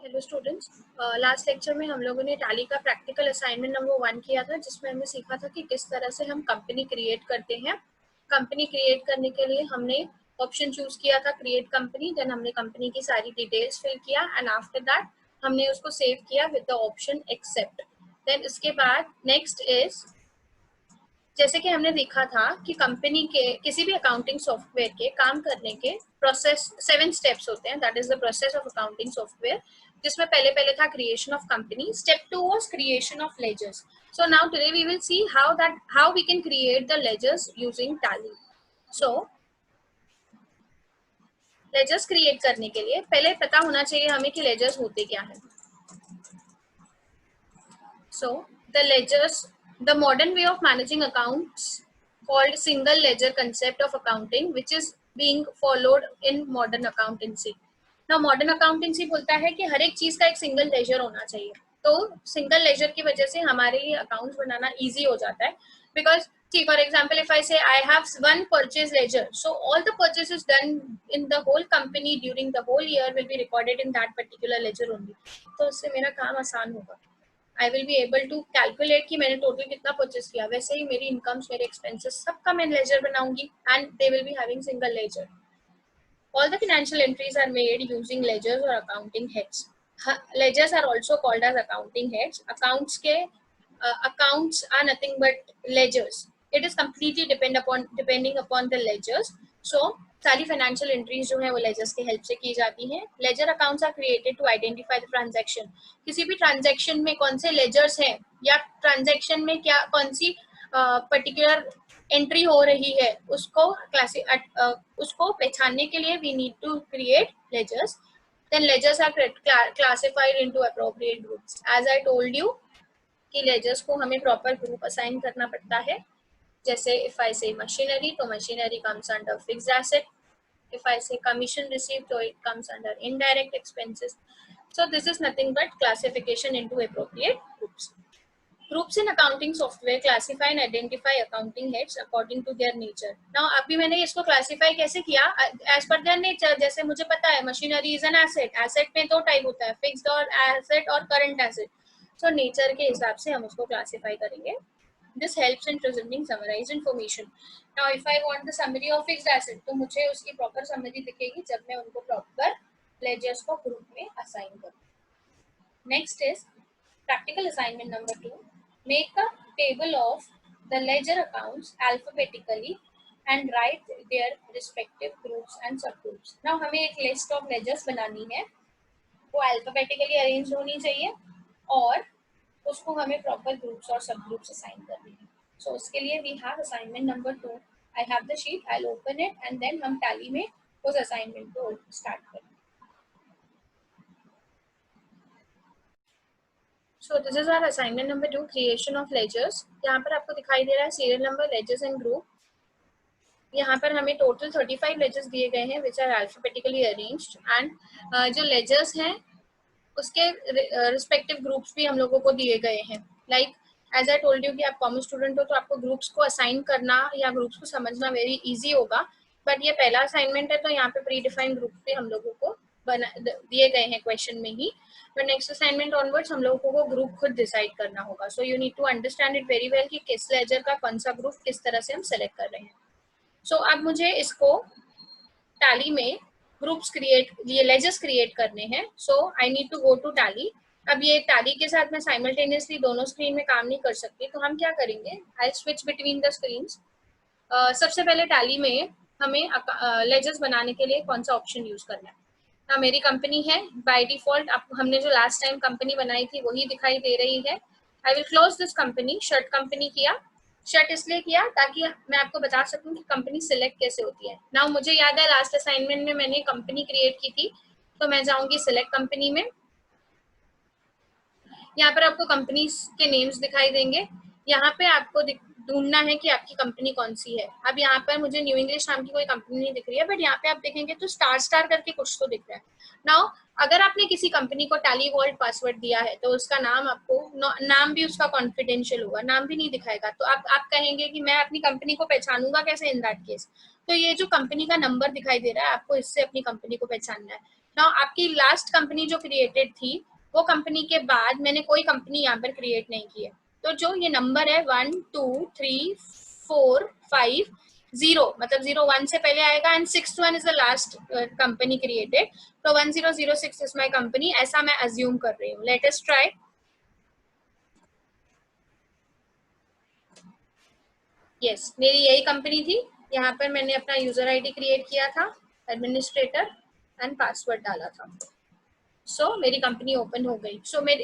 Hello students, last lecture में हम लोगों ने टैली का प्रैक्टिकल असाइनमेंट नंबर 1 किया था, जिसमें हमने सीखा था कि किस तरह से हम कंपनी क्रिएट करते हैं। कंपनी क्रिएट करने के लिए हमने ऑप्शन चूज किया था क्रिएट कंपनी, देन हमने कंपनी की सारी डिटेल्स फिल किया एंड आफ्टर दैट हमने उसको सेव किया with the option accept. Then इसके बाद नेक्स्ट इज, जैसे कि हमने देखा था कि कंपनी के किसी भी अकाउंटिंग सॉफ्टवेयर के काम करने के प्रोसेस 7 स्टेप्स होते हैं। That is the process of accounting software, जिसमें पहले था creation of company, step 2 was creation of ledgers. So now today we will see how we can create the ledgers using Tally. So ledgers create करने के लिए पहले पता होना चाहिए हमें कि लेजर्स होते क्या है। So the ledgers, the modern way of managing accounts called single ledger concept of accounting, which is being followed in modern accountancy. Now modern accountancy बोलता है कि हर एक चीज का एक सिंगल लेजर होना चाहिए। तो सिंगल लेजर की वजह से हमारे लिए अकाउंट्स बनाना इजी हो जाता है, because see for example if I say I have one purchase ledger, so all the purchases done in the whole company during the whole year will be recorded in that particular ledger only. तो उससे मेरा काम आसान होगा। I will be able to calculate कि मैंने total कितना purchase किया। वैसे ही मेरी इनकम्स, मेरे एक्सपेंसेस, सबका मैं लेजर बनाऊंगी and they will be having single ledger. All the financial entries are made using ledgers और accounting heads. Ledgers are also called as accounting heads. Accounts के accounts are nothing but ledgers. It is completely depending upon the ledgers. So सारी financial entries जो है वो ledgers के help से की जाती हैं। Ledger accounts are created to identify the transaction. किसी भी ट्रांजैक्शन में कौन से लेजर्स हैं या ट्रांजैक्शन में क्या कौन सी पर्टिकुलर एंट्री हो रही है, उसको पहचानने के लिए we need to create ledgers. Then ledgers are classified into appropriate groups. As I told you कि लेजर्स को हमें प्रॉपर ग्रुप असाइन करना पड़ता है। जैसे इफ आई से मशीनरी, तो machinery comes under fixed asset. If I say commission received, so it comes under indirect expenses. So this is nothing but classification into appropriate groups. Groups in accounting software classify and identify accounting heads according to their nature. Now अभी मैंने इसको classify कैसे किया? As per their nature. जैसे मुझे पता है machinery is an asset. Asset में दो type होता है, fixed और asset और current asset. So nature के हिसाब से हम उसको classify करेंगे. This helps in presenting summarized information. Now, if I want the summary of fixed asset, तो मुझे उसकी proper summary दिखेगी जब मैं उनको proper ledgers को group में assign करूँ. Next is practical assignment number 2. Make a table of the ledger accounts alphabetically and write their respective groups and subgroups. Now, हमें एक list of ledgers बनानी है, वो alphabetically arranged होनी चाहिए और उसको हमें प्रॉपर ग्रुप्स और सब ग्रुप्स असाइन करने हैं। सो उसके लिए we have assignment number 2। I have the sheet, I will open it and then हम टैली में उस असाइनमेंट को स्टार्ट करेंगे। So this is our assignment number 2, creation of ledgers. यहाँ पर आपको दिखाई दे रहा है serial number, ledgers and group. यहाँ पर हमें टोटल 35 लेजर्स दिए गए हैं which are alphabetically arranged and जो लेजर्स हैं उसके रिस्पेक्टिव ग्रुप्स भी हम लोगों को दिए गए हैं। Like as I told you कि आप कॉमर्स स्टूडेंट हो तो आपको ग्रुप्स को असाइन करना या ग्रुप्स को समझना वेरी इजी होगा, बट ये पहला असाइनमेंट है तो यहाँ पे प्री डिफाइंड ग्रुप भी हम लोगों को दिए गए हैं क्वेश्चन में ही। बट नेक्स्ट असाइनमेंट ऑनवर्ड्स हम लोगों को ग्रुप खुद डिसाइड करना होगा। So you need to understand it very well कि किस लेजर का कौन सा ग्रुप किस तरह से हम सेलेक्ट कर रहे हैं। सो अब मुझे इसको टैली में ग्रुप्स क्रिएट, ये लेजर्स क्रिएट करने हैं। So I need to go to Tally. अब ये टैली के साथ मैं साइमल्टेनियसली दोनों स्क्रीन में काम नहीं कर सकती, तो हम क्या करेंगे, I switch between the screens. सबसे पहले टैली में हमें लेजर्स बनाने के लिए कौन सा ऑप्शन यूज करना है। ना मेरी कंपनी है बाय डिफॉल्ट, हमने जो लास्ट टाइम कंपनी बनाई थी वही दिखाई दे रही है। I will close this company, shut company किया। शट इसलिए किया ताकि मैं आपको बता सकूं कि कंपनी सिलेक्ट कैसे होती है। नाउ मुझे याद है लास्ट असाइनमेंट में मैंने कंपनी क्रिएट की थी, तो मैं जाऊंगी सिलेक्ट कंपनी में। यहाँ पर आपको कंपनीज के नेम्स दिखाई देंगे। यहाँ पे आपको ढूंढना है कि आपकी कंपनी कौन सी है। अब यहाँ पर मुझे न्यू इंग्लिश नाम की कोई कंपनी नहीं दिख रही है, बट यहाँ पे आप देखेंगे तो स्टार स्टार करके कुछ तो दिख रहा है। नाउ अगर आपने किसी कंपनी को टैली वॉल्ट पासवर्ड दिया है तो उसका नाम आपको नाम भी उसका कॉन्फिडेंशियल होगा, नाम भी नहीं दिखाएगा। तो आप कहेंगे कि मैं अपनी कंपनी को पहचानूंगा कैसे इन दैट केस। तो ये जो कंपनी का नंबर दिखाई दे रहा है आपको इससे अपनी कंपनी को पहचानना है। ना आपकी लास्ट कंपनी जो क्रिएटेड थी वो कंपनी के बाद मैंने कोई कंपनी यहाँ पर क्रिएट नहीं की है, तो जो ये नंबर है 1 2 3 4 5 0 मतलब 01 से पहले आएगा and 6th 1 is the last company created, तो 1006 इज माय कंपनी, ऐसा मैं अज्यूम कर रही हूँ. Let us try. यस, मेरी यही कंपनी थी. यहाँ पर मैंने अपना यूजर आईडी क्रिएट किया था, एडमिनिस्ट्रेटर एंड पासवर्ड डाला था. मेरी कंपनी ओपन हो गई.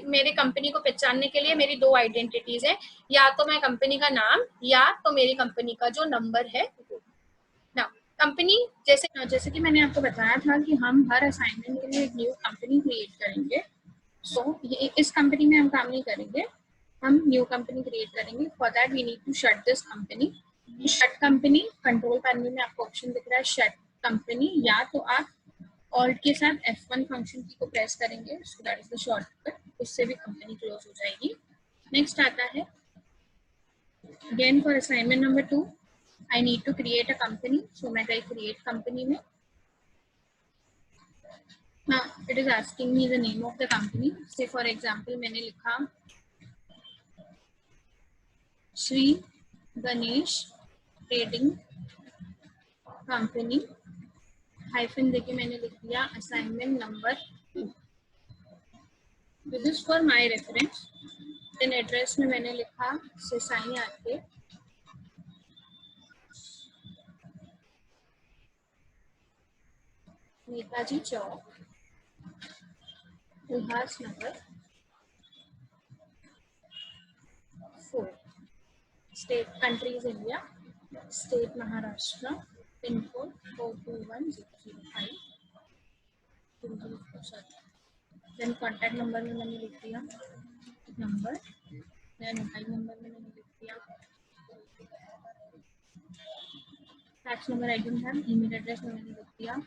मेरी कंपनी को पहचानने के लिए मेरी दो आइडेंटिटीज है, या तो मैं कंपनी का नाम या तो मेरी कंपनी का जो नंबर है वो. ना कंपनी जैसे कि मैंने आपको बताया था कि हम हर असाइनमेंट के लिए एक न्यू कंपनी क्रिएट करेंगे. इस कंपनी में हम काम नहीं करेंगे, हम न्यू कंपनी क्रिएट करेंगे. For that we need to shut this company. Shut company control panel में आपको ऑप्शन दिख रहा है शट कंपनी, या तो आप ऑल्ट के साथ F1 फंक्शन की को प्रेस करेंगे, so that is the shortcut, उससे भी कंपनी क्लोज हो जाएगी. नेक्स्ट आता है again for assignment number 2 I need to create a company. So मैं गई क्रिएट कंपनी में. Now it is asking me the name of the company. Say for example मैंने लिखा Shri Ganesh trading company, hyphen देके मैंने लिख दिया assignment number 2. This is for my reference. Then address में मैंने लिखा सिसाई आके Netaji Chowk Ulhasnagar 4. State country is India, state Maharashtra, pin code 421005. Then contact number में मैंने लिख दिया नंबर, देन मोबाइल नंबर में मैंने लिख दिया fax number I don't have. Email address में मैंने लिख दिया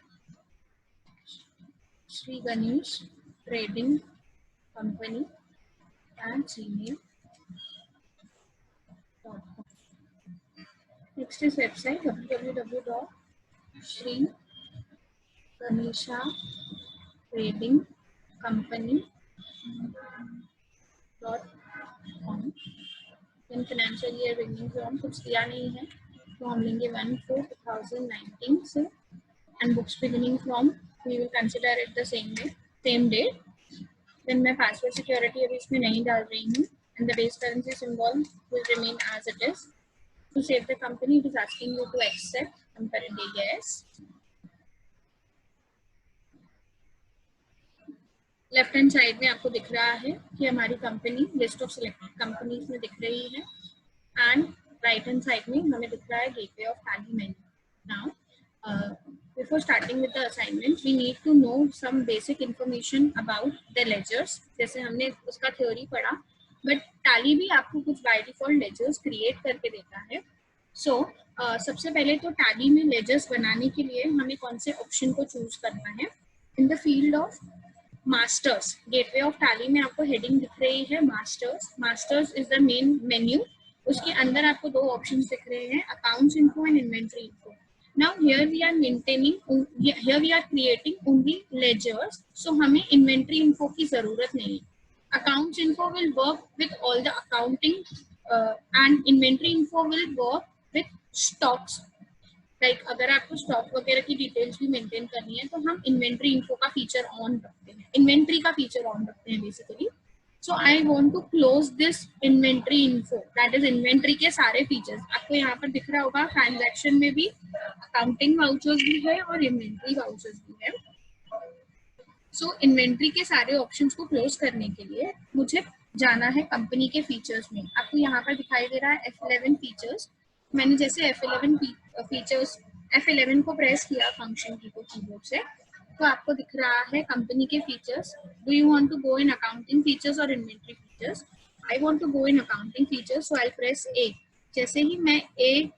Shri Ganesh trading company @gmail.com. Next is website www.shri-trading-company.com. Then financial year beginning from कुछ दिया नहीं है, तो हम लेंगे 1/4/2019 से. And books beginning from we will consider it the same date. Then मैं password security अभी इसमें नहीं डाल रही हूँ. And the base currency symbol will remain as it is. To save the company, it is asking you to accept. हम करेंगे yes. Left hand side में आपको दिख रहा है कि हमारी company list of selected companies में दिख रही है, एंड राइट हैंड साइड में हमें दिख रहा है gateway of Tally menu. Now before starting with the assignment we need to know some basic information about the ledgers. जैसे हमने उसका थ्योरी पढ़ा, बट टैली भी आपको कुछ बाय डिफॉल्ट लेजर्स क्रिएट करके देता है. सबसे पहले तो टैली में लेजर्स बनाने के लिए हमें कौन से ऑप्शन को चूज करना है. In the field of masters, gateway of tally में आपको हेडिंग दिख रही है masters is the main menu. उसके अंदर आपको दो ऑप्शंस दिख रहे हैं, accounts info and inventory info. Now here we are creating only ledgers, so हमें inventory info की जरूरत नहीं है. Accounts info will work with all the accounting and inventory info will work with stocks. Like अगर आपको stock वगैरह की details भी मेंटेन करनी है तो हम इन्वेंट्री इन्फो का फीचर ऑन रखते हैं, इन्वेंट्री का फीचर ऑन रखते हैं basically. So I want to close this inventory info, that is inventory के सारे फीचर्स. आपको यहाँ पर दिख रहा होगा ट्रांजैक्शन में भी अकाउंटिंग वाउचर्स भी है और इन्वेंट्री वाउचर्स भी है. सो इन्वेंट्री के सारे ऑप्शंस को क्लोज करने के लिए मुझे जाना है कंपनी के फीचर्स में. आपको यहाँ पर दिखाई दे रहा है F11 फीचर्स. मैंने जैसे F11 को प्रेस किया फंक्शन की को कीबोर्ड से, तो आपको दिख रहा है कंपनी के features. Do you want to go in accounting features और inventory features? I want to go in accounting features, so I press A. जैसे ही मैं ए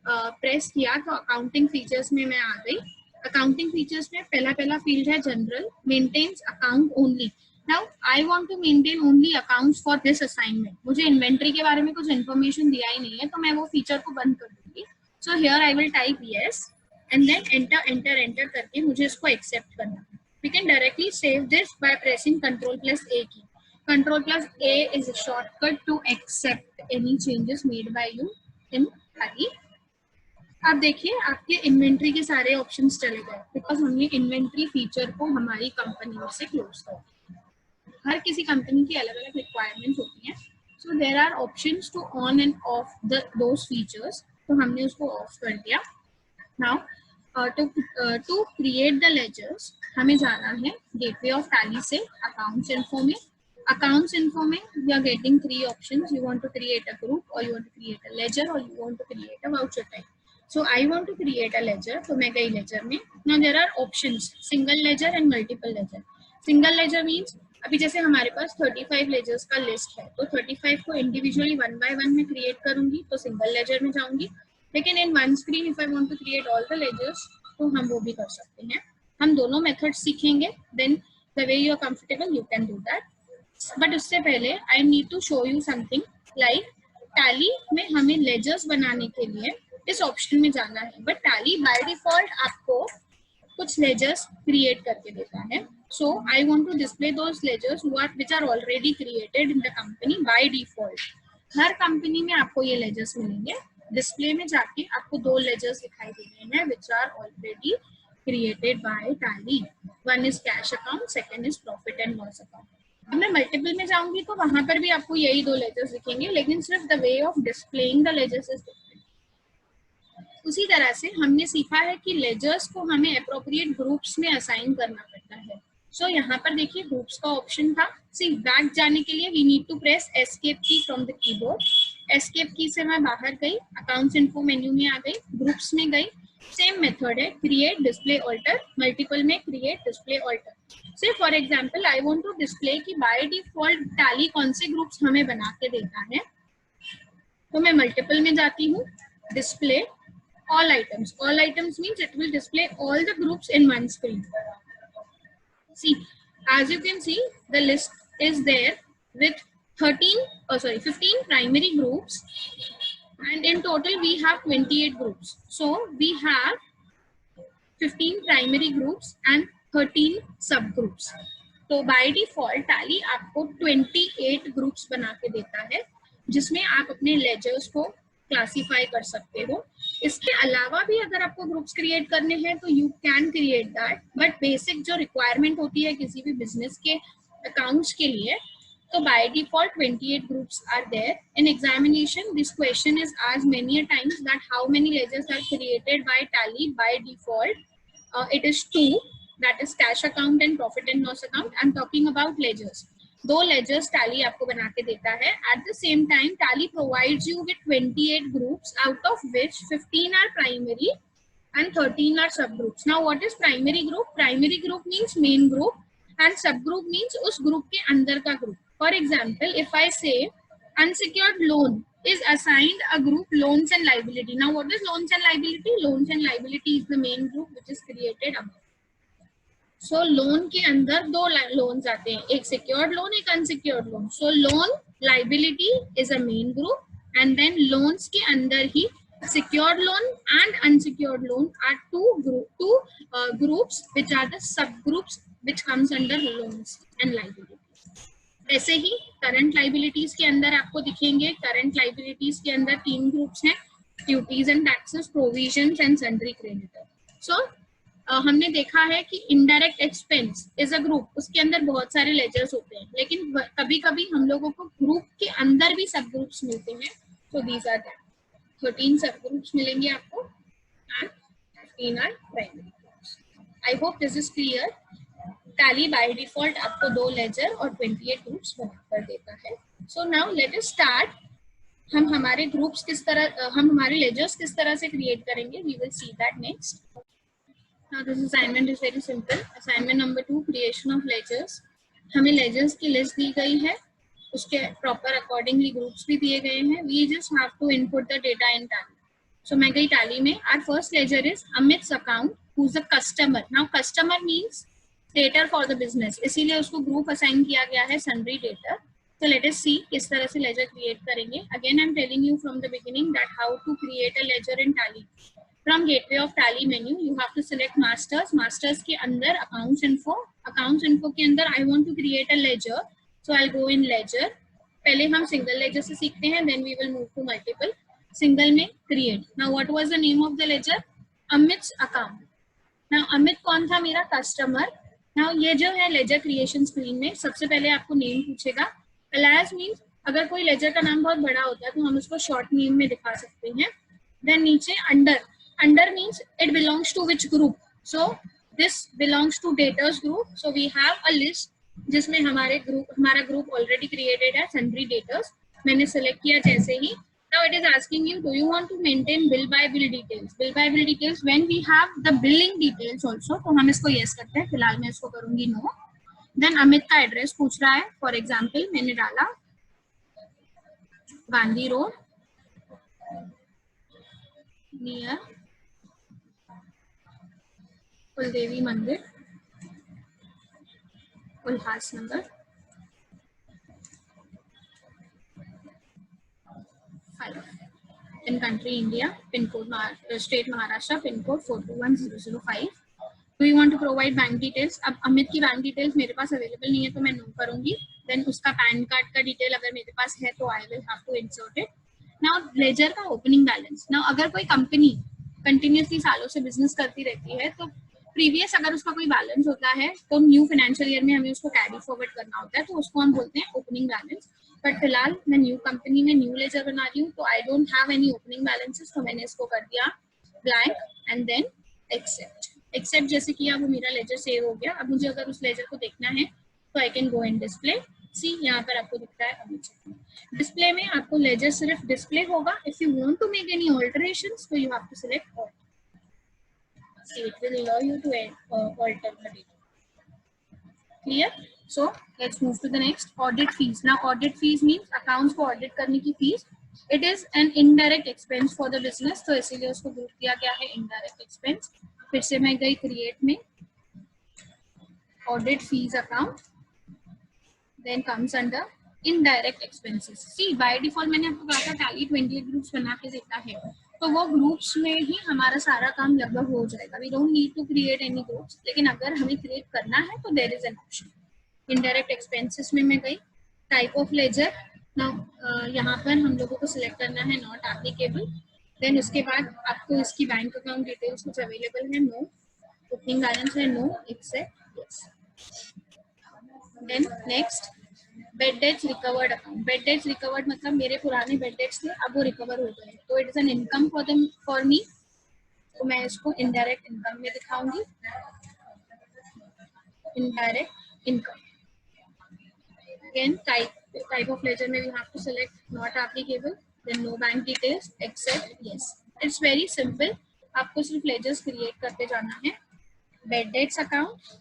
प्रेस किया तो अकाउंटिंग फीचर्स में मैं आ गई. अकाउंटिंग फीचर्स में पहला फील्ड है general, maintains account only. Now I want to maintain only accounts for this assignment. मुझे इन्वेंटरी के बारे में कुछ इन्फॉर्मेशन दिया ही नहीं है, तो मैं वो फीचर को बंद कर दूंगी. So here I will type yes and then enter करके मुझे इसको एक्सेप्ट करना है. We can directly save this by pressing Ctrl+A key. Ctrl+A is a shortcut to accept any changes made by you in Tally. आप देखिए आपके inventory के सारे ऑप्शंस चले गए बिकॉज हमने इन्वेंट्री फीचर को हमारी कंपनी से क्लोज कर दिया। हर किसी कंपनी की अलग अलग रिक्वायरमेंट होती हैं, so there are options to on and off those features, तो हमने उसको ऑफ कर दिया। Now to create the ledgers हमें जाना है गेटवे ऑफ टैली से अकाउंट्स इन्फो में। अकाउंट्स इन्फो में you are getting 3 options. You want to create a group, or you want to create a ledger, or you want to create a voucher type. So I want to create a ledger, तो मैं गई ledger में। Now there are options, single ledger and multiple ledger. Single ledger means अभी जैसे हमारे पास 35 ledgers का list है, तो 35 को इंडिविजुअली 1 by 1 में क्रिएट करूंगी, तो सिंगल लेजर में जाऊंगी। लेकिन in one screen if I want to create all the ledgers, तो हम वो भी कर सकते हैं। हम दोनों मेथड सीखेंगे, then the way you are comfortable you can do that. But उससे पहले I need to show you something like Tally में हमें लेजर्स बनाने के लिए इस ऑप्शन में जाना है, बट टैली बाय डिफॉल्ट आपको कुछ लेजर्स क्रिएट करके देता है। So I want to display those ledgers which are already created in the company by default. हर कंपनी में आपको ये लेजर्स मिलेंगे। डिस्प्ले में जाके आपको 2 लेजर्स दिखाई दे रहे हैं which are already created by Tally. One is cash account, second is profit and loss account. अब मैं मल्टीपल में जाऊंगी तो वहां पर भी आपको यही 2 लेजर्स दिखेंगे, लेकिन सिर्फ the way of displaying the ledgers is different. उसी तरह से हमने सीखा है कि लेजर्स को हमें एप्रोप्रिएट ग्रुप्स में असाइन करना पड़ता है। सो यहाँ पर देखिए ग्रुप्स का ऑप्शन था। सी बैक जाने के लिए we need to press escape key from the keyboard. Escape key से मैं बाहर गई, अकाउंट्स इन्फो मेन्यू में आ गई, ग्रुप्स में गई। सेम मेथड है, क्रिएट डिस्प्ले ऑल्टर। मल्टीपल में क्रिएट डिस्प्ले ऑल्टर। से for example I want to display कि बाय डिफॉल्ट टैली कौन से ग्रुप्स हमें बना के देता है, तो मैं मल्टीपल में जाती हूँ, display all items. All items means it will display all the groups in one screen. See, as you can see, the list is there with 15 primary groups, and in total we have 28 groups. So we have 15 primary groups and 13 subgroups. तो by default Tally आपको 28 groups बना के देता है, जिसमें आप अपने ledgers को क्लासीफाई कर सकते हो। इसके अलावा भी अगर आपको ग्रुप्स क्रिएट करने हैं तो you can create that, but basic जो रिक्वायरमेंट होती है किसी भी बिजनेस के अकाउंट्स के लिए, तो by default 28 groups are there. In examination this question is asked many a times that how many ledgers are created by Tally by default. It is 2, that is cash account and profit and loss account. I am talking about ledgers. 2 ledgers Tally आपको बना के देता है। At the same time Tally provides you with 28 groups, out of which 15 are primary and 13 are subgroups. Now what is primary group? Primary group means main group and subgroup means उस group के अंदर का group. For example, if I say unsecured loan is assigned a group loans and liability. Now what is loans and liability? Loans and liability is the main group which is created above. So loan के अंदर 2 loans आते हैं, एक secured loan, एक unsecured loan. So loan liability is a main group and then loans के अंदर ही secured loan and unsecured loan are two groups which are the subgroups which comes under loans and liabilities. ऐसे ही current liabilities के अंदर आपको दिखेंगे, current liabilities के अंदर 3 groups हैं, duties and taxes, provisions and sundry creditor. So हमने देखा है कि indirect expense is a group, उसके अंदर बहुत सारे लेजर्स होते हैं, लेकिन कभी कभी हम लोगों को ग्रुप के अंदर भी सब ग्रुप्स मिलते हैं। सो दीज आर 13 सब ग्रुप्स मिलेंगे आपको and 15 are primary groups. I hope this is clear. Tally by default आपको 2 लेजर और 28 ग्रुप्स बनाकर देता है। So now let us start. हम हमारे ग्रुप्स किस तरह, हम हमारे लेजर्स किस तरह से क्रिएट करेंगे, we will see that next. Now this assignment is very simple. Assignment number 2, creation of ledgers. हमें ledgers की लिस्ट दी गई है, उसके प्रॉपर अकॉर्डिंगली ग्रुप्स भी दिए गए हैं। We just have to input the data in Tally. So मैं गई Tally में। Our first ledger is Amit's account, who's a customer. Now customer means debtor for the business, इसीलिए उसको ग्रुप असाइन किया गया है sundry debtor. So let us see किस तरह से ledger create करेंगे. Again I'm telling you from the beginning that how to create a ledger in Tally. From gateway of Tally menu you have to select masters. Masters के अंदर accounts info, accounts info के अंदर I want to create a ledger, so I go in ledger. पहले हम single ledger से सीखते हैं, then we will move to multiple. Single में create. Now what was the name of the ledger? Amit's account. Now Amit कौन था? मेरा customer. Now ये जो है लेजर क्रिएशन स्क्रीन में सबसे पहले आपको नेम पूछेगा. अलायस मीन्स अगर कोई लेजर का नाम बहुत बड़ा होता है तो हम उसको शॉर्ट नेम में दिखा सकते हैं. देन नीचे under. Under means it belongs to which group. So this belongs to debtors group. So we have a list जिसमें हमारा ग्रुप ऑलरेडी क्रिएटेड है, सन्ड्री डेटर्स. मैंने सेलेक्ट किया जैसे ही. Now it is asking you, do you want to maintain bill by bill details? Bill by bill details when we have the billing details also. तो हम इसको yes करते हैं. फिलहाल मैं इसको करूंगी no. Then अमित का एड्रेस पूछ रहा है. फॉर एग्जाम्पल मैंने डाला गांधी रोड नियर कुलदेवी मंदिर, Ulhasnagar 5. in country India, pin code state Maharashtra, pin code 421005. Do you want to provide bank details? अब अमित की बैंक डिटेल्स मेरे पास अवेलेबल नहीं है तो मैं नो करूंगी. देन उसका पैन कार्ड का डिटेल अगर मेरे पास है तो I will have to insert it. Now ledger का ओपनिंग बैलेंस. नाउ अगर कोई कंपनी कंटिन्यूसली सालों से बिजनेस करती रहती है तो प्रीवियस अगर उसका कोई बैलेंस होता है तो न्यू फाइनेंशियल ईयर में हमें उसको कैरी फॉरवर्ड करना होता है, तो उसको हम बोलते हैं ओपनिंग बैलेंस. बट फिलहाल मैं न्यू कंपनी में न्यू लेजर बना रही हूँ तो I don't have any opening balances, तो मैंने इसको कर दिया blank and then accept. Accept जैसे किया वो मेरा लेजर सेव हो गया. अब मुझे अगर उस लेजर को देखना है तो I can go in display. सी यहाँ पर आपको दिख रहा है अभी डिस्प्ले में आपको लेजर सिर्फ डिस्प्ले होगा. If you want to make any alterations तो you have to select all. See, it will allow you to alter the data. Clear? So let's move to the next. Audit fees. Now audit fees means accounts को audit करने की fees. It is an indirect expense for the business. तो इसीलिए उसको group किया गया है indirect expense. फिर से मैं गई create में audit fees account. Then comes under indirect expenses. See, by default मैंने आपको कहा था tally 28 groups बना के देता है, तो वो ग्रुप्स में ही हमारा सारा काम लगभग हो जाएगा. We don't need to create any groups. लेकिन अगर हमें क्रिएट करना है तो there is an option. Indirect expenses में मैं गई. Type of laser. नाउ यहाँ पर हम लोगों को सिलेक्ट करना है नॉट एप्लीकेबल. देन उसके बाद आपको इसकी बैंक अकाउंट डिटेल्स कुछ अवेलेबल है, नो. ओपनिंग बैलेंस है, no. Accept, yes. Then next bad debts recovered account. Bad debts recovered मतलब मेरे पुराने बेड डेट्स थे, अब वो रिकवर हो गए, तो it is an income for me. तो मैं इसको इनडायरेक्ट इनकम में दिखाऊंगी. Indirect income. Again type of ledger में we have to select not applicable, then no bank details, accept, yes. It's very simple. आपको सिर्फ लेजर्स क्रिएट करते जाना है. Bad debts account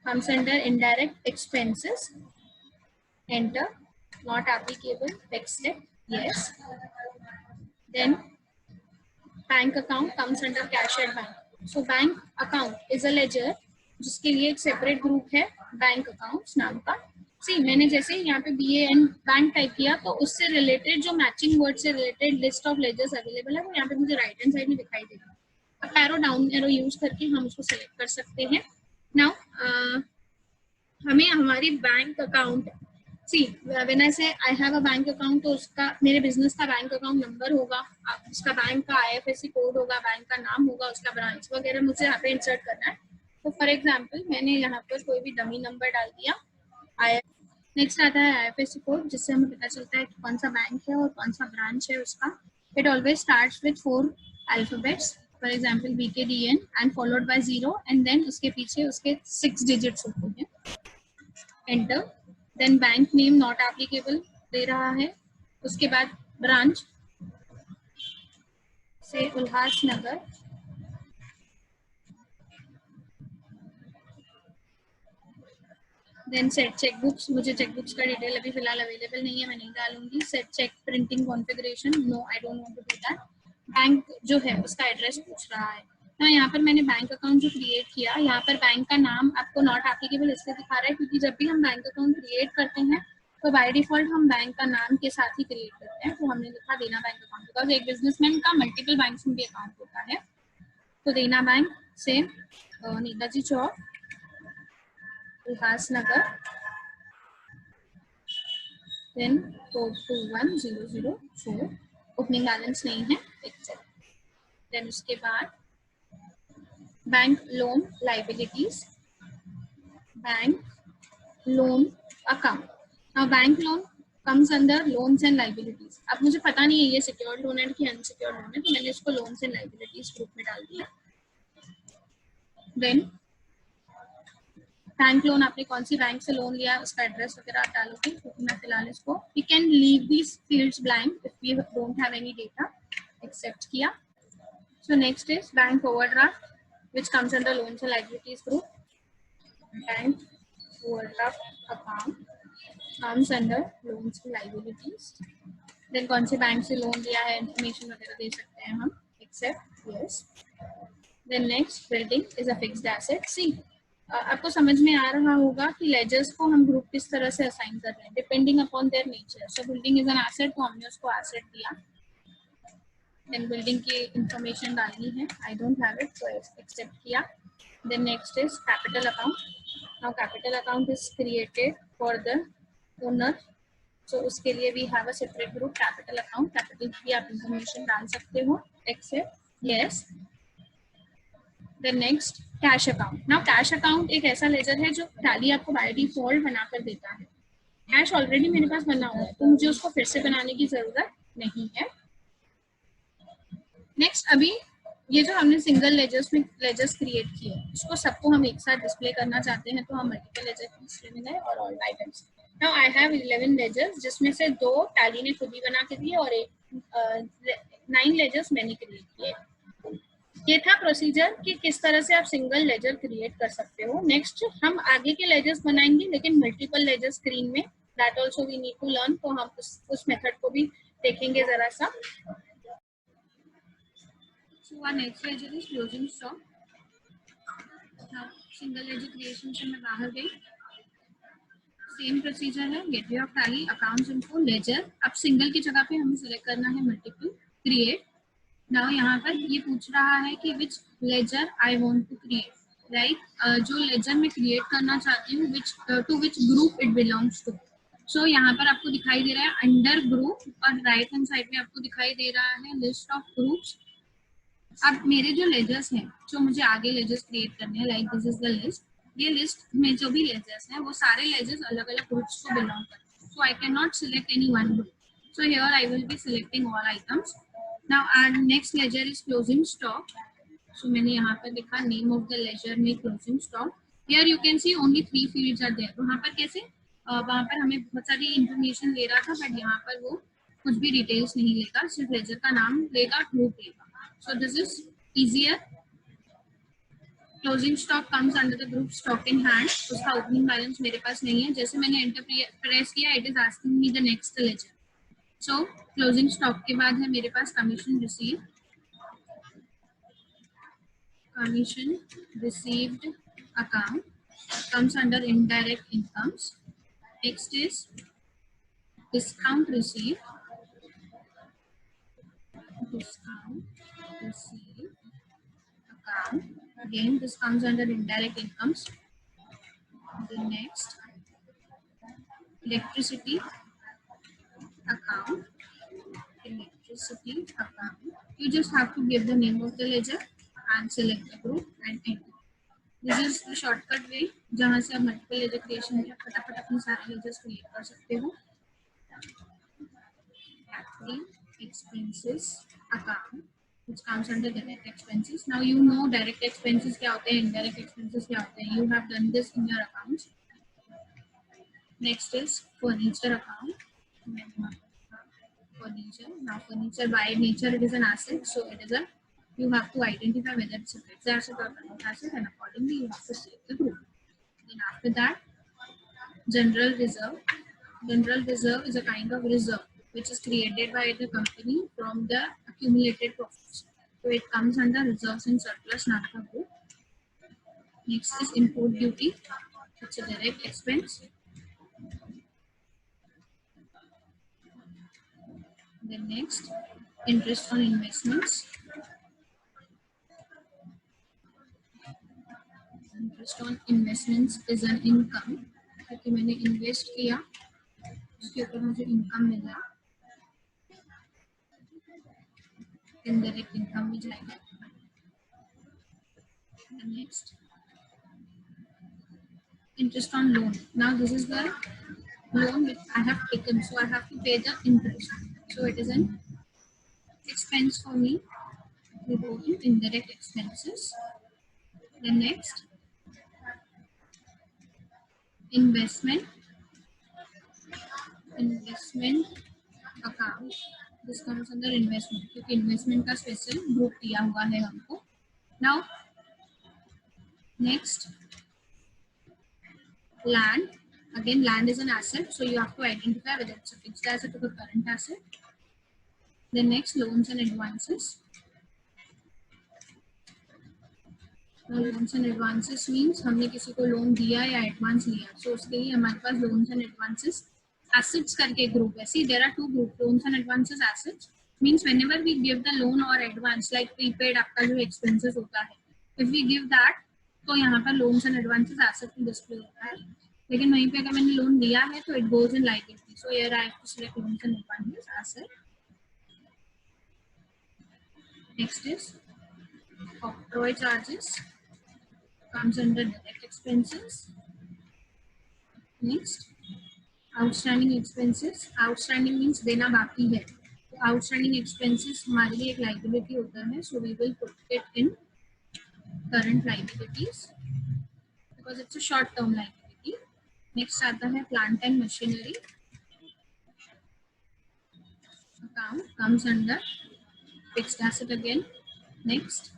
comes under indirect expenses. Enter. Not applicable. Accept, yes. Then bank account comes under cash at bank. So bank account is a ledger जिसके लिए एक separate group है bank accounts नाम का. सी मैंने जैसे यहाँ पे BAN बैंक टाइप किया तो उससे रिलेटेड जो मैचिंग वर्ड से related list of ledgers available है वो यहाँ पे मुझे राइट हैंड साइड में दिखाई देगा. Up arrow down arrow use करके हम उसको सेलेक्ट कर सकते हैं. नाउ हमें हमारी bank account, see when I say I have a bank account तो उसका मेरे बिजनेस का बैंक अकाउंट नंबर होगा, उसका बैंक का IFSC कोड होगा, बैंक का नाम होगा, उसका ब्रांच वगैरह मुझे यहाँ पे इंसर्ट करना है. तो फॉर एग्जांपल मैंने यहाँ पर कोई भी डमी नंबर डाल दिया. नेक्स्ट आता है IFSC कोड जिससे हमें पता चलता है कि कौन सा बैंक है और कौन सा ब्रांच है उसका. It always starts with 4 alphabets. For example BKDN and followed by 0 and then उसके पीछे उसके 6 डिजिट्स होते हैं. Enter. Then bank name not applicable दे रहा है. उसके बाद ब्रांच से उल्हासनगर. Then set chequebooks. मुझे चेकबुक्स का डिटेल अभी फिलहाल अवेलेबल नहीं है, मैं नहीं डालूंगी. Set cheque printing configuration, no I don't want to do that. Bank जो है उसका एड्रेस पूछ रहा है ना. यहाँ पर मैंने बैंक अकाउंट जो क्रिएट किया, यहाँ पर बैंक का नाम आपको नॉट एप्लीकेबल इसलिए दिखा रहा है क्योंकि जब भी हम बैंक अकाउंट क्रिएट करते हैं तो बाय डिफॉल्ट हम बैंक का नाम के साथ ही क्रिएट करते हैं, तो हमने लिखा देना बैंक अकाउंट, बिकॉज एक बिजनेसमैन का मल्टीपल बैंक में भी अकाउंट होता है। तो देना बैंक से Netaji Chowk, Ulhasnagar, then 421004, opening balance नहीं है, एक्सेप्ट। देन उसके बाद bank loan liabilities, bank loan account. Now bank loan comes under loans and liabilities। अब मुझे पता नहीं है ये सिक्योर्ड लोन है कि अनसिक्योर्ड लोन है, तो मैंने इसको लोन्स एंड लाइबिलिटीज ग्रुप में डाल दिया। देन बैंक लोन, आपने कौन सी बैंक से लोन लिया उसका एड्रेस वगैरह आप डालोगे, क्योंकि मैं फिलहाल इसको, we can leave these fields blank if we don't have any data, accept किया। So next is bank overdraft which comes under loans and liabilities group, bank overdraft account comes under loans and liabilities। Then कौन से bank से loan लिया है information वगैरह दे सकते हैं हम, accept yes. Then next, building is a fixed asset. See आपको समझ में आ रहा होगा कि लेजर्स को हम ग्रुप किस तरह से असाइन कर रहे हैं, depending upon their nature. So building is an asset, तो हमने उसको एसेट दिया। देन बिल्डिंग की इंफॉर्मेशन डालनी है, आई डोंट हैव इट, तो एक्सेप्ट किया। Then next is capital account. Now capital account is created for the owner, तो उसके लिए we have a separate group capital account. Capital की आप इंफॉर्मेशन डाल सकते हो, accept yes. Then next cash account. Now cash account एक ऐसा लेजर है जो टैली आपको बाय डिफॉल्ट बनाकर देता है। कैश ऑलरेडी मेरे पास बना हुआ है, तो मुझे उसको फिर से बनाने की जरूरत नहीं है। नेक्स्ट, अभी ये जो हमने सिंगल लेजर्स में लेजर्स क्रिएट किए, उसको सबको हम एक साथ डिस्प्ले करना चाहते हैं, तो हम मल्टीपल लेजर की डिस्प्ले में गए और all items. Now I have 11 ledgers, जिसमें से 2 टैली ने खुद ही बना के दिए और 9 लेजर्स मैंने क्रिएट किए। ये था प्रोसीजर कि किस तरह से आप सिंगल लेजर क्रिएट कर सकते हो। नेक्स्ट हम आगे के लेजर्स बनाएंगे, लेकिन मल्टीपल लेजर स्क्रीन में, that also we need to learn, तो हम उस मेथड को भी देखेंगे जरा सा। So our next ledger is closing stock. Now single ledger creation से मैं बाहर गई, सेम प्रोसीजर है, gateway of Tally, accounts info, ledger. अब सिंगल की जगह पे हमें सिलेक्ट करना है मल्टीपल, क्रिएट। नाउ यहाँ पर ये पूछ रहा है कि which ledger I want to create, right, जो लेजर मैं क्रिएट करना चाहती हूँ, which to which group it belongs to. So यहाँ पर आपको दिखाई दे रहा है अंडर ग्रुप, और राइट हैंड साइड में आपको दिखाई दे रहा है लिस्ट ऑफ ग्रुप्स। अब मेरे जो लेजर्स हैं, जो मुझे आगे लेजर्स क्रिएट करने हैं, like this is the list, ये लिस्ट में जो भी लेजर्स हैं वो सारे लेजर्स अलग अलग ग्रुप्स को बिलोंग करते हैं। So I can not select any one group, so here I will be selecting all items. Now our next ledger is closing stock. So मैंने यहाँ पर लिखा नेम ऑफ द लेजर में closing stock. Here you can see only 3 fields are there. वहाँ पर कैसे, वहाँ पर हमें बहुत सारी इंफॉर्मेशन ले रहा था, बट यहाँ पर वो कुछ भी डिटेल्स नहीं लेगा, सिर्फ लेजर का नाम लेगा, ग्रुप लेगा। So this is easier. Closing stock comes under the group stock in hand. उसका opening balance मेरे पास नहीं है, जैसे मैंने enter press किया, it is asking me the next ledger. So closing stock के बाद है मेरे पास commission received. Commission received account comes under indirect incomes. Next is discount received. Discount received account. Again, this comes under indirect incomes. The next, electricity account. Electricity account. You just have to give the name of the ledger and select the group and enter. This is the shortcut way जहाँ से आप multiple ledger creation में फटाफट अपने सारे ledgers create कर सकते हो। Factory expenses account, which comes under direct expenses. Now you know direct expenses क्या होते हैं, indirect expenses क्या होते हैं. You have done this in your accounts. Next is furniture account. Furniture. Now furniture by nature it is an asset, so it is a, you have to identify whether it's a fixed asset or current asset, and accordingly you have to select the group. Then after that, general reserve. General reserve is a kind of reserve which is created by the company from the accumulated profits. So it comes under reserves and surplus NAFTA group. Next is import duty. It's a direct expense. Then next, interest on investments. Interest on investments is an income, क्योंकि मैंने invest किया उसके ऊपर मुझे income मिला, indirect income में जाएगा. Next, interest on loan. Now this is the loan which I have taken, so I have to pay the interest. So it is an expense for me. We go to indirect expenses. Then next, investment account. This comes under investment क्योंकि investment का special group दिया हुआ है हमको. Now next, land. Again, land is an asset, so you have to identify whether it's a fixed asset or a current asset. Then next, loans and advances. Now loans and advances means हमने किसी को loan दिया या advance लिया, so उसके लिए हमारे पास loans and advances assets करके group है. See, there are two groups, loans and advances assets means whenever we give the loan or advance like prepaid आपका जो expenses होता है, if we give that तो यहाँ पर loans and advances asset में display होता है. लेकिन वहीं पे अगर मैंने लोन लिया है तो it goes in liability. So here I have to select loans and advances asset. Next is octroi charges, comes under direct expenses. Next, outstanding expenses. Outstanding means देना बाकी है. Outstanding expenses हमारे लिए एक liability होता है, so we will put it in current liabilities because it's a short term liability. Next आता है plant and machinery account, comes under fixed asset again. Next,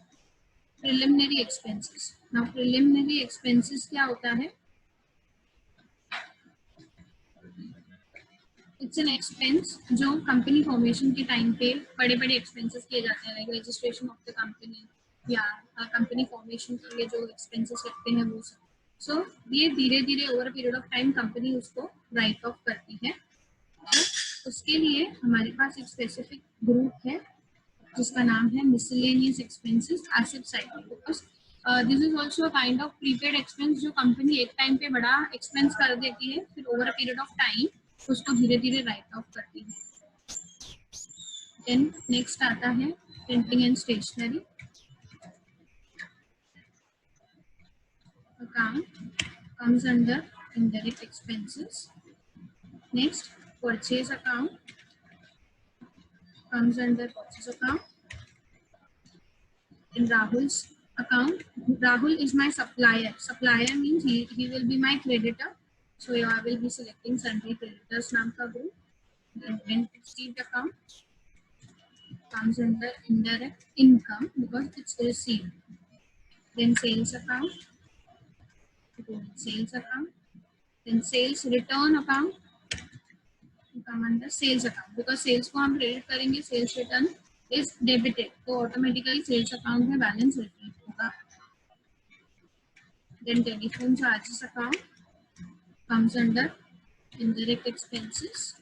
preliminary expenses. Now preliminary expenses क्या होता है? It's an expense जो company formation के time पे बड़े बड़े एक्सपेंसेस किए जाते हैं, like registration of the company या कंपनी फॉर्मेशन के लिए जो एक्सपेंसेस लगते हैं वो सब. सो ये धीरे धीरे over a period of time company उसको राइट ऑफ करती है. उसके लिए हमारे पास एक स्पेसिफिक ग्रुप है जिसका नाम है miscellaneous expenses asset side. Because this is also a kind of prepaid expense जो कंपनी एक टाइम पे बड़ा एक्सपेंस कर देती है, फिर over a period of time उसको धीरे धीरे राइट ऑफ करती है. देन नेक्स्ट आता है printing and stationery account, comes under indirect expenses. Next, purchase account, comes under purchase account. In Rahul's account, Rahul is my supplier. Supplier means he will be my creditor. So I will be selecting sundry creditors नाम का group. Then rent received account comes under indirect income because it's received. Then sales account, sales account. Then sales return account come under sales account because sales को हम credit करेंगे, sales return is debited, तो automatically sales account में balance reflect होगा. Then telephone charges account comes under indirect expenses.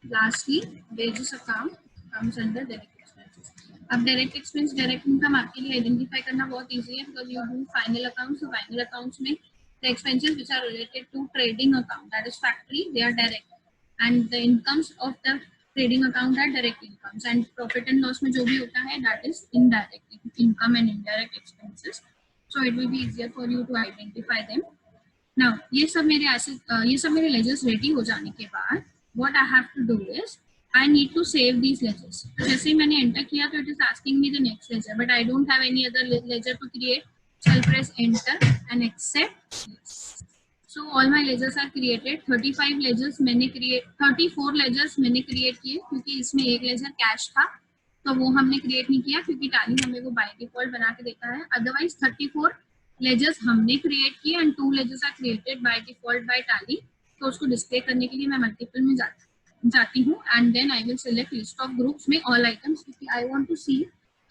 Lastly, wages account comes under direct expenses. अब direct expense, direct income आपके लिए identify करना बहुत easy है because you do final accounts. So final accounts में the expenses which are related to trading account, that is factory, they are direct, and the incomes of the trading account are direct incomes, and profit and loss में जो भी होता है that is indirect income and indirect expenses. So it will be easier for you to identify them. Now ये सब मेरे ledgers ready हो जाने के बाद what I have to do is I need to save these ledgers. तो जैसे ही मैंने enter किया तो it is asking me the next ledger, but I don't have any other ledger to create. So I'll press enter and accept. So all my ledgers are created. 34 ledgers मैंने create किए क्योंकि इसमें एक ledger cash था तो वो हमने create नहीं किया क्योंकि Tally हमें वो by default बना के देता है. Otherwise 34 ledgers हमने create किए and 2 ledgers are created by default by Tally. तो उसको display करने के लिए मैं multiple में जाती हूँ and then I will select list of groups में all items क्योंकि I want to see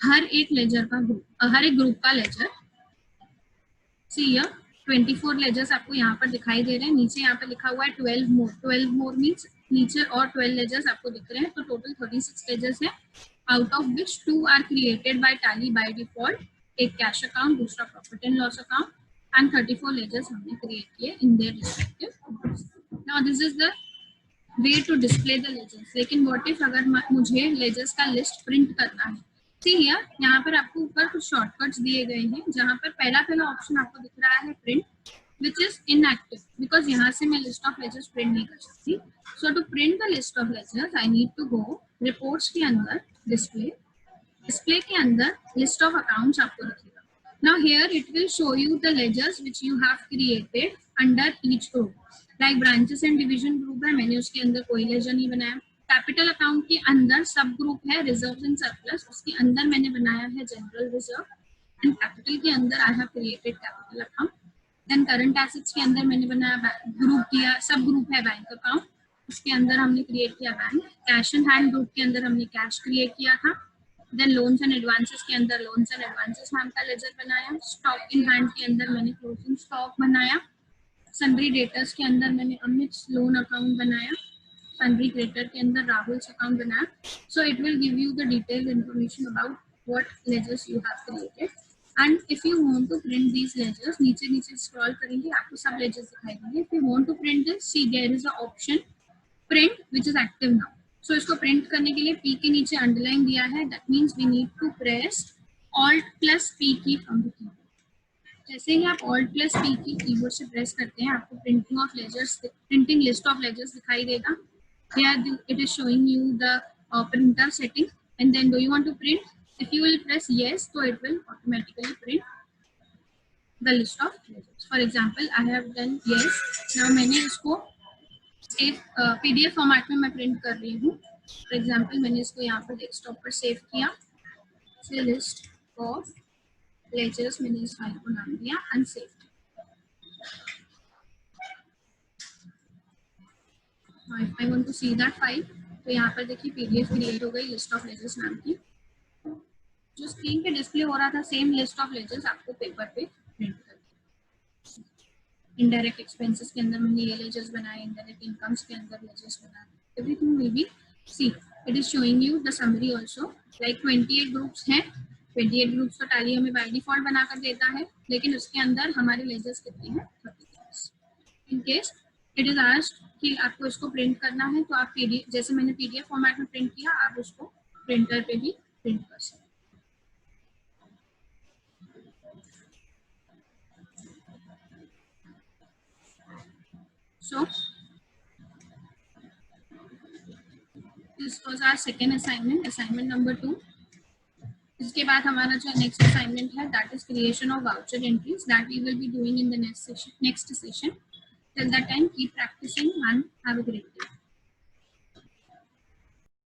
हर एक ledger का group, हर एक group का ledger. See here 24 ledgers आपको यहाँ पर दिखाई दे रहे हैं. नीचे यहाँ पर लिखा हुआ है 12 more. 12 more means नीचे और 12 लेजर्स आपको दिख रहे हैं, तो टोटल 36 लेजर्स है, out of which 2 are created by Tally by default, एक कैश अकाउंट, दूसरा profit and loss account, and 34 ledgers हमने क्रिएट किए in their respective groups. Now this is the way to display the ledgers. लेकिन what if अगर मुझे ledgers का list print करना है, सी हियर, यहाँ पर आपको ऊपर कुछ शॉर्टकट्स दिए गए हैं, जहाँ पर पहला ऑप्शन आपको दिख रहा है print, which is inactive because यहाँ से मैं list of ledgers print नहीं कर सकती. So to print the list of ledgers, I need to go reports के अंदर display के अंदर list of accounts आपको दिखेगा. Now here it will show you the ledgers which you have created under each group. Like branches and division group है, मैंने उसके अंदर कोई ledger नहीं बनाया. कैपिटल अकाउंट के अंदर सब ग्रुप है रिजर्व एंड सरप्लस, उसके अंदर मैंने बनाया है जनरल रिजर्व, एंड कैपिटल के अंदर I have created capital account. Then current assets के अंदर मैंने बनाया ग्रुप किया, सब ग्रुप है बैंक अकाउंट, उसके अंदर हमने क्रिएट किया bank. Cash and hand group के अंदर हमने कैश क्रिएट किया था. देन लोन्स एंड एडवांसेस के अंदर लोन्स एंड एडवांसेस नाम का लेजर बनाया. स्टॉक इन हैंड के अंदर मैंने क्लोजिंग स्टॉक बनाया. सन्ड्री डेटर्स के अंदर मैंने अमित लोन अकाउंट बनाया. सन्ड्री क्रेडिटर के अंदर राहुल्स अकाउंट बनाया. So it will give you the detailed information about what ledgers you have created. And if you want to print these ledgers, नीचे scroll करेंगे आपको सब ledgers दिखाई देंगे. If you want to print this, see there is a option print which is active now. So इसको print करने के लिए P के नीचे underline दिया है. That means we need to press Alt plus P key from the keyboard. जैसे ही आप Alt plus P की कीबोर्ड से प्रेस करते हैं, आपको printing list of ledgers दिखाई देगा. Here it is showing you the printer setting, and then do you want to print? If you will press yes, so it will automatically print the list of ledgers. For example, I have done yes. Now मैंने इसको एक PDF format में मैं print कर रही हूँ. For example, मैंने इसको यहाँ पर डेस्कटॉप पर सेव किया. से लिस्ट ऑफ ledgers मैंने इस फाइल को नाम दिया and save. Now if I want to see that file, तो यहाँ पर देखिए PDF क्रिएट हो गई लिस्ट ऑफ ledgers नाम की. जो स्क्रीन पे डिस्प्ले हो रहा था सेम लिस्ट ऑफ लेजर्स आपको पेपर पे प्रिंट कर. इनडायरेक्ट एक्सपेंसेस के अंदर मैंने ये लेजर्स बनाए, इनडायरेक्ट इनकम्स के अंदर लेजर्स बनाए. Everything will be see it is showing you the summary also. Like 28 groups हैं. 28 ग्रुप्स तो टैली हमें बाय डिफॉल्ट बनाकर देता है, लेकिन उसके अंदर हमारे लेजर्स कितने हैं? 36. In case it is asked कि आपको इसको प्रिंट करना है, तो आप PDF जैसे मैंने PDF फॉर्मेट में प्रिंट किया, आप उसको प्रिंटर पे भी प्रिंट कर सकते हैं. So this was our second assignment, assignment number 2. इसके बाद हमारा जो नेक्स्ट असाइनमेंट है that is creation of voucher entries that we will be doing in the next session. Till that time, keep practicing and have a great day.